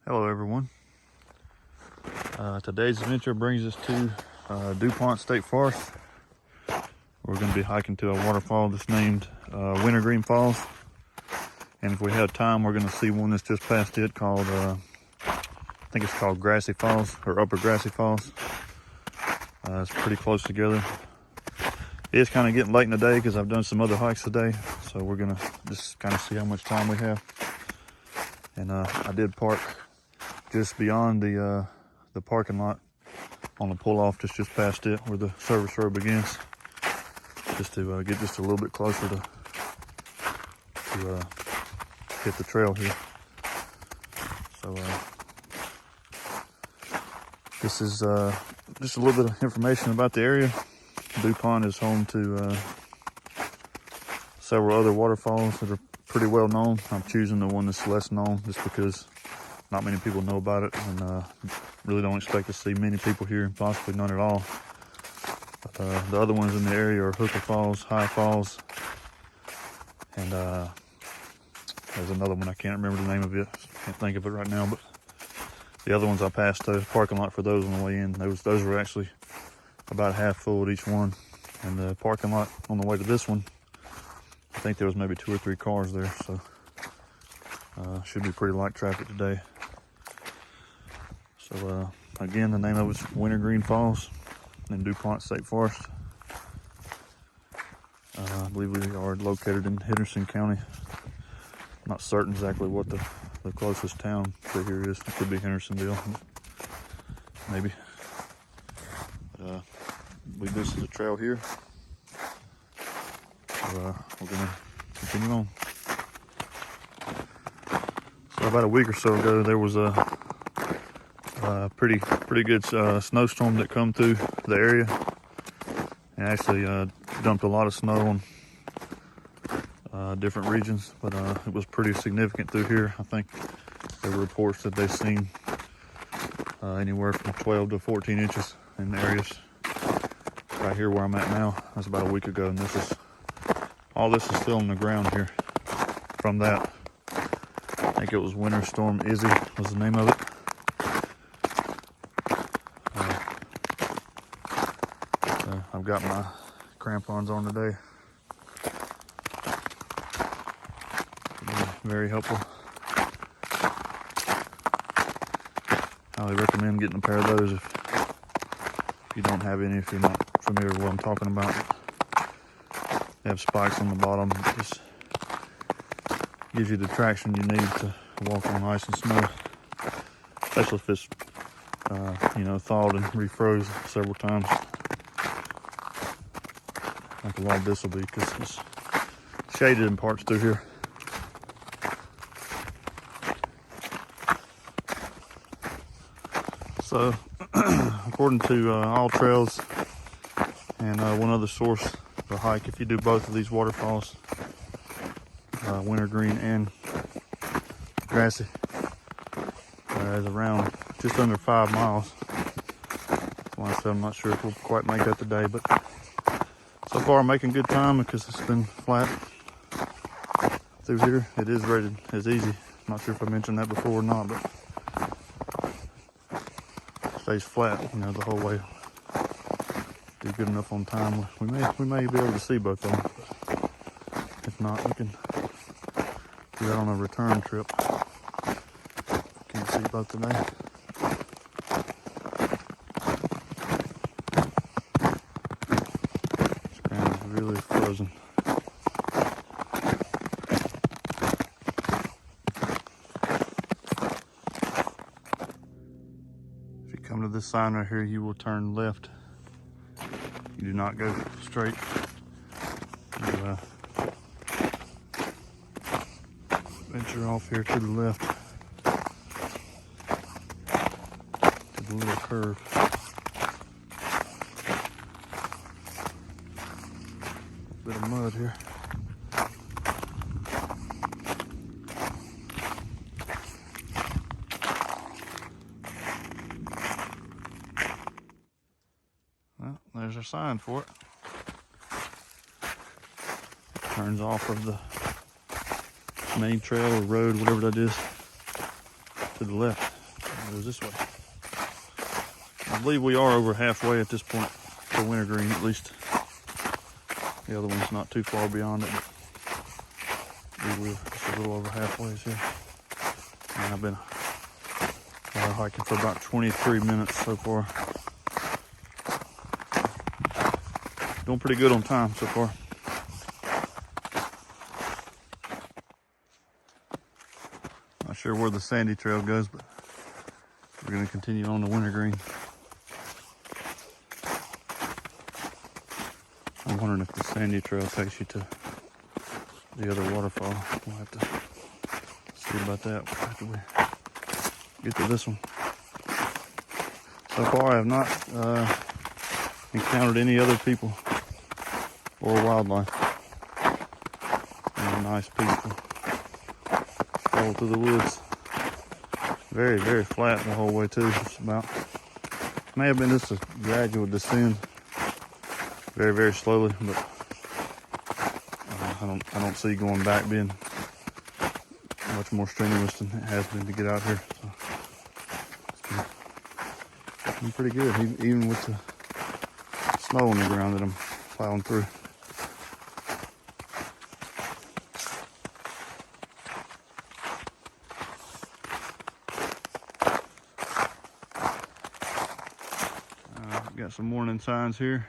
Hello everyone. Today's adventure brings us to DuPont State Forest. We're going to be hiking to a waterfall that's named Wintergreen Falls. And if we have time, we're going to see one that's just past it called, I think it's called Grassy Falls, or Upper Grassy Falls. It's pretty close together. It is kind of getting late in the day because I've done some other hikes today. So we're going to just kind of see how much time we have. And I did park just beyond the parking lot on the pull-off just past it where the service road begins, just to get just a little bit closer to hit the trail here. So this is just a little bit of information about the area. DuPont is home to several other waterfalls that are pretty well known. I'm choosing the one that's less known just because not many people know about it, and really don't expect to see many people here, possibly none at all. But the other ones in the area are Hooker Falls, High Falls, and there's another one, I can't remember the name of it, can't think of it right now, but the other ones I passed the parking lot for those on the way in. Those were actually about half full at each one, and the parking lot on the way to this one, I think there was maybe 2 or 3 cars there, so should be pretty light traffic today. So again, the name of it's Wintergreen Falls in DuPont State Forest. I believe we are located in Henderson County. I'm not certain exactly what the closest town to here is. It could be Hendersonville, maybe. But I believe this is a trail here. So we're gonna continue on. So about a week or so ago, there was a pretty good snowstorm that come through the area, and actually dumped a lot of snow on different regions, but it was pretty significant through here. I think there were reports that they've seen anywhere from 12 to 14 inches in areas. Right here where I'm at now, that's about a week ago, and all this is still on the ground here from that. I think it was Winter Storm Izzy was the name of it. I've got my crampons on today. Very helpful. Highly recommend getting a pair of those if you don't have any, if you're not familiar with what I'm talking about. They have spikes on the bottom. It just gives you the traction you need to walk on ice and snow, especially if it's thawed and refroze several times, like a lot of this will be, because it's shaded in parts through here. So according to All Trails and one other source, the hike, if you do both of these waterfalls, Wintergreen and Grassy, is around just under 5 miles. That's why I said I'm not sure if we'll quite make that today, but so far I'm making good time because it's been flat through here. It is rated as easy. Not sure if I mentioned that before or not, but it stays flat, the whole way. Do good enough on time. We may be able to see both of them. If not, we can do that on a return trip. Can't see both today. This ground is really frozen. If you come to this sign right here, you will turn left. You do not go straight. You venture off here to the left to the little curve. A bit of mud here. Well, there's our sign for it. Turns off of the main trail or road, whatever that is, to the left. It goes this way. I believe we are over halfway at this point for Wintergreen, at least. The other one's not too far beyond it, but we're just a little over halfway here. And I've been hiking for about 23 minutes so far. Doing pretty good on time so far. Not sure where the sandy trail goes, but we're going to continue on the Wintergreen. I'm wondering if the sandy trail takes you to the other waterfall. We'll have to see about that after we get to this one. So far I have not encountered any other people or wildlife. And a nice, peaceful stroll through the woods. Very, very flat the whole way too. Just about. May have been just a gradual descent. Very, very slowly, but I don't see going back being much more strenuous than it has been to get out here. So it's been pretty good, even with the snow on the ground that I'm plowing through. Got some warning signs here.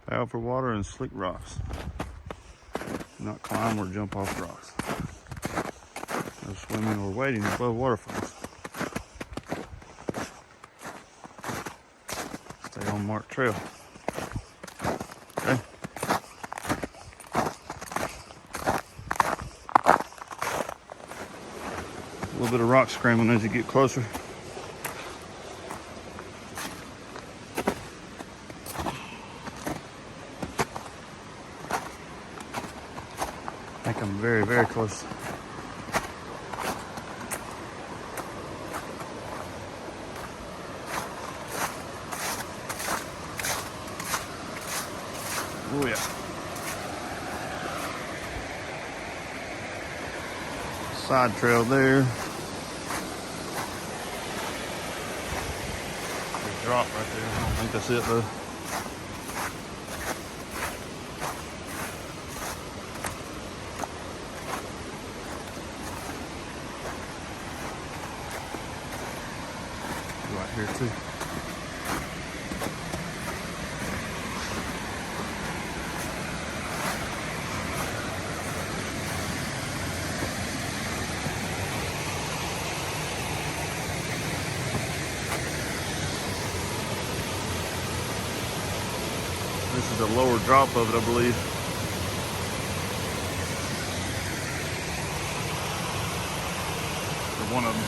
Paddle for water and slick rocks. Do not climb or jump off rocks. No swimming or wading above waterfalls. Stay on marked trail. Okay. A little bit of rock scrambling as you get closer. I think I'm very, very close. Oh yeah. Side trail there. Big drop right there. I don't think that's it though. Right here too. This is a lower drop of it, I believe. Or one of them.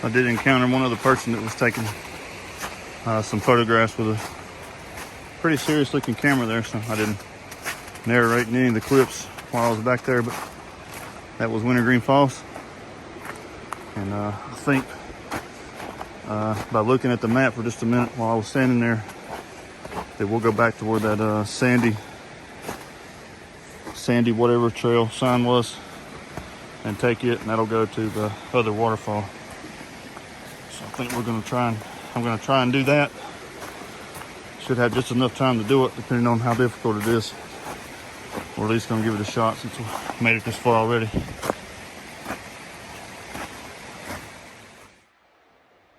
I did encounter one other person that was taking some photographs with a pretty serious looking camera there, so I didn't narrate any of the clips while I was back there, but that was Wintergreen Falls. And I think by looking at the map for just a minute while I was standing there, that we'll go back to where that sandy whatever trail sign was and take it, and that'll go to the other waterfall. So I think I'm gonna try and do that. Should have just enough time to do it, depending on how difficult it is. Or at least gonna give it a shot since we made it this far already.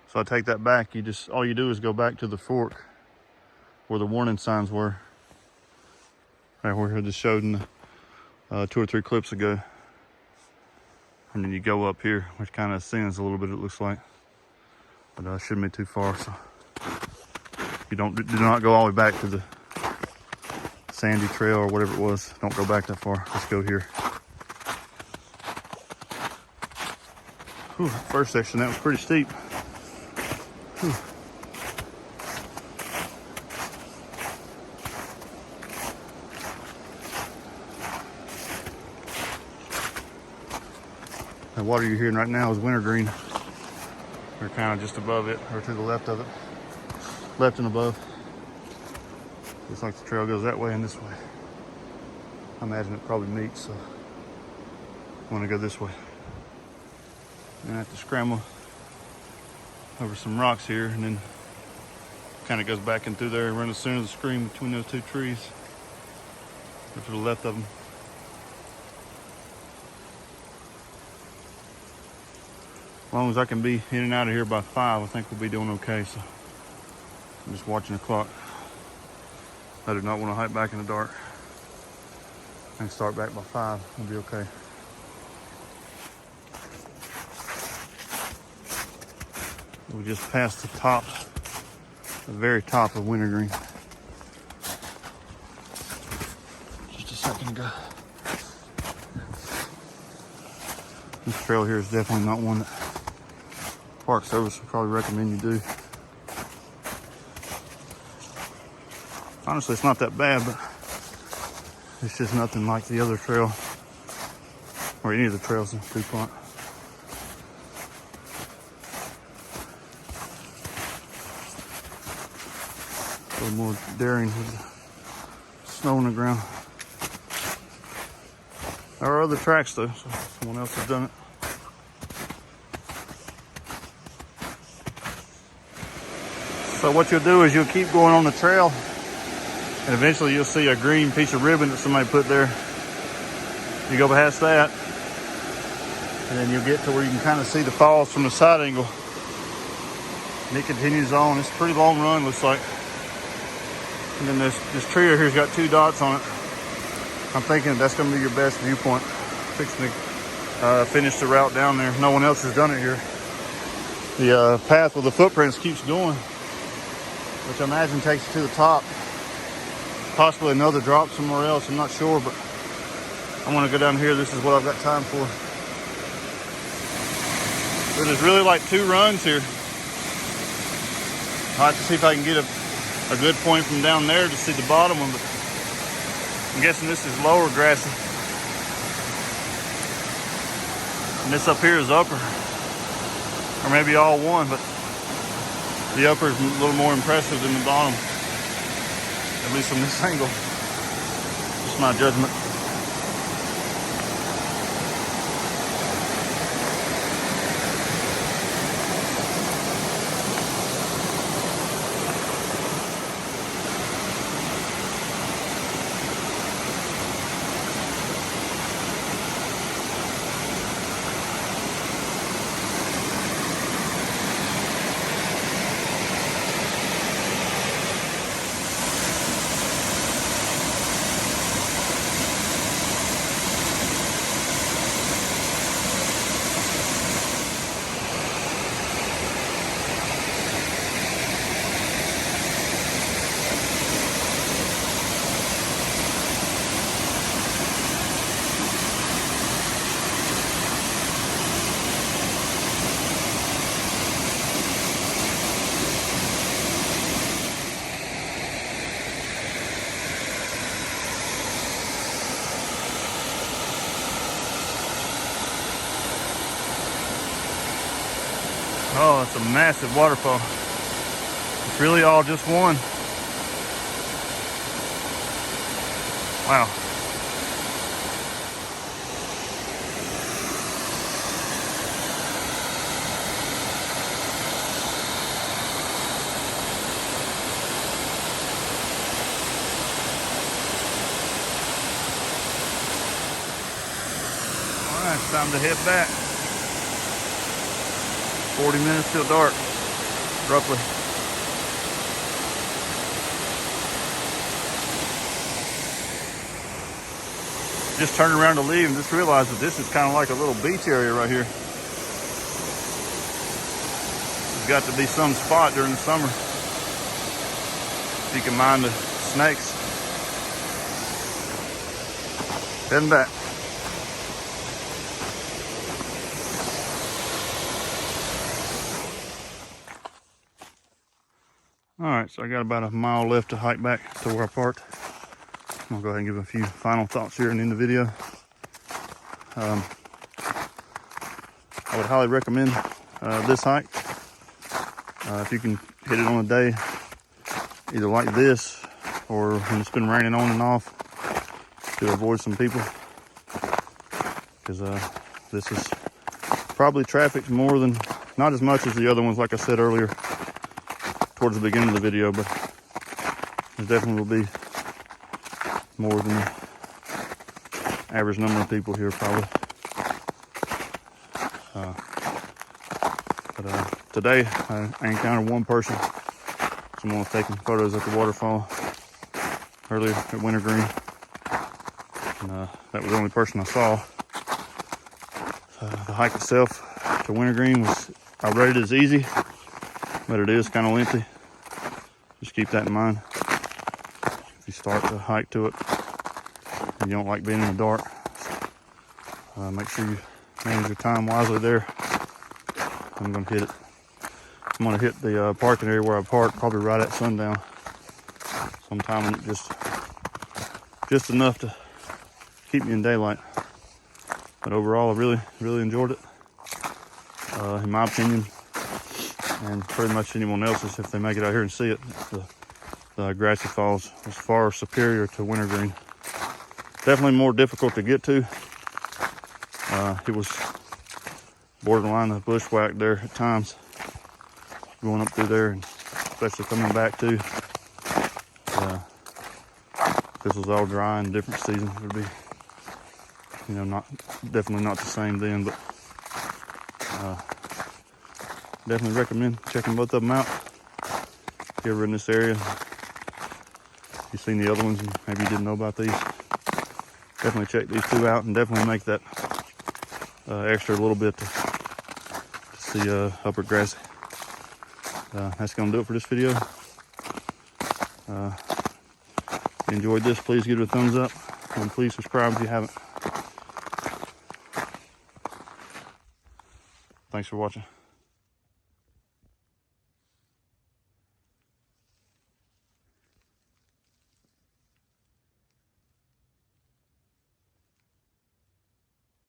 So I take that back. All you do is go back to the fork where the warning signs were, right where I just showed in the 2 or 3 clips ago. And then you go up here, which kind of ascends a little bit, it looks like. But shouldn't be too far, so you do not go all the way back to the sandy trail or whatever it was. Don't go back that far. Let's go here. Whew, first section, that was pretty steep. Whew. The water you're hearing right now is Wintergreen. We're kind of just above it, or to the left of it. Left and above. Looks like the trail goes that way and this way. I imagine it probably meets, so I want to go this way. And I have to scramble over some rocks here, and then kind of goes back in through there and run as soon as the screen between those 2 trees. Or to the left of them. As long as I can be in and out of here by 5, I think we'll be doing okay. So I'm just watching the clock. I do not want to hike back in the dark. I can start back by 5. We'll be okay. We just passed the top, the very top of Wintergreen. Just a second ago. This trail here is definitely not one that Park Service would probably recommend you do. Honestly, it's not that bad, but it's just nothing like the other trail, or any of the trails in DuPont. A little more daring with the snow on the ground. There are other tracks though, so someone else has done it. So what you'll do is you'll keep going on the trail, and eventually you'll see a green piece of ribbon that somebody put there. You go past that, and then you'll get to where you can kind of see the falls from the side angle. And it continues on. It's a pretty long run, looks like. And then this tree right here's got 2 dots on it. I'm thinking that's going to be your best viewpoint. Fixing to finish the route down there. No one else has done it here. The path with the footprints keeps going, which I imagine takes you to the top. Possibly another drop somewhere else, I'm not sure, but I want to go down here. This is what I've got time for. So there's really like 2 runs here. I'll have to see if I can get a good point from down there to see the bottom one, but I'm guessing this is lower Grassy. And this up here is upper. Or maybe all one, but the upper is a little more impressive than the bottom. At least from this angle. Just my judgment. Oh, it's a massive waterfall. It's really all just one. Wow. All right, it's time to head back. 40 minutes till dark, roughly. just turned around to leave and just realized that this is kind of like a little beach area right here. There's got to be some spot during the summer you can mind the snakes. Heading back. All right, so I got about a mile left to hike back to where I parked. I'm gonna go ahead and give a few final thoughts here and end the video. I would highly recommend this hike. If you can hit it on a day, either like this or when it's been raining on and off, to avoid some people. Because this is probably trafficked more than, not as much as the other ones, like I said earlier, towards the beginning of the video, but there definitely will be more than the average number of people here probably. Today I encountered one person. Someone was taking photos at the waterfall earlier at Wintergreen, and that was the only person I saw. The hike itself to Wintergreen was, I rated it as easy, but it is kind of lengthy. Just keep that in mind. If you start to hike to it and you don't like being in the dark, make sure you manage your time wisely there. I'm gonna hit it. I'm gonna hit the parking area where I parked probably right at sundown. Sometime when it just enough to keep me in daylight. But overall, I really enjoyed it. In my opinion, and pretty much anyone else's, if they make it out here and see it, the Grassy Falls was far superior to Wintergreen. Definitely more difficult to get to. It was borderline of bushwhack there at times, going up through there, and especially coming back too. This was all dry and different season. It would be, definitely not the same then, but definitely recommend checking both of them out. If you're ever in this area, you've seen the other ones and maybe you didn't know about these, definitely check these two out and definitely make that extra little bit to see Upper Grassy. That's gonna do it for this video. If you enjoyed this, please give it a thumbs up and please subscribe if you haven't. Thanks for watching.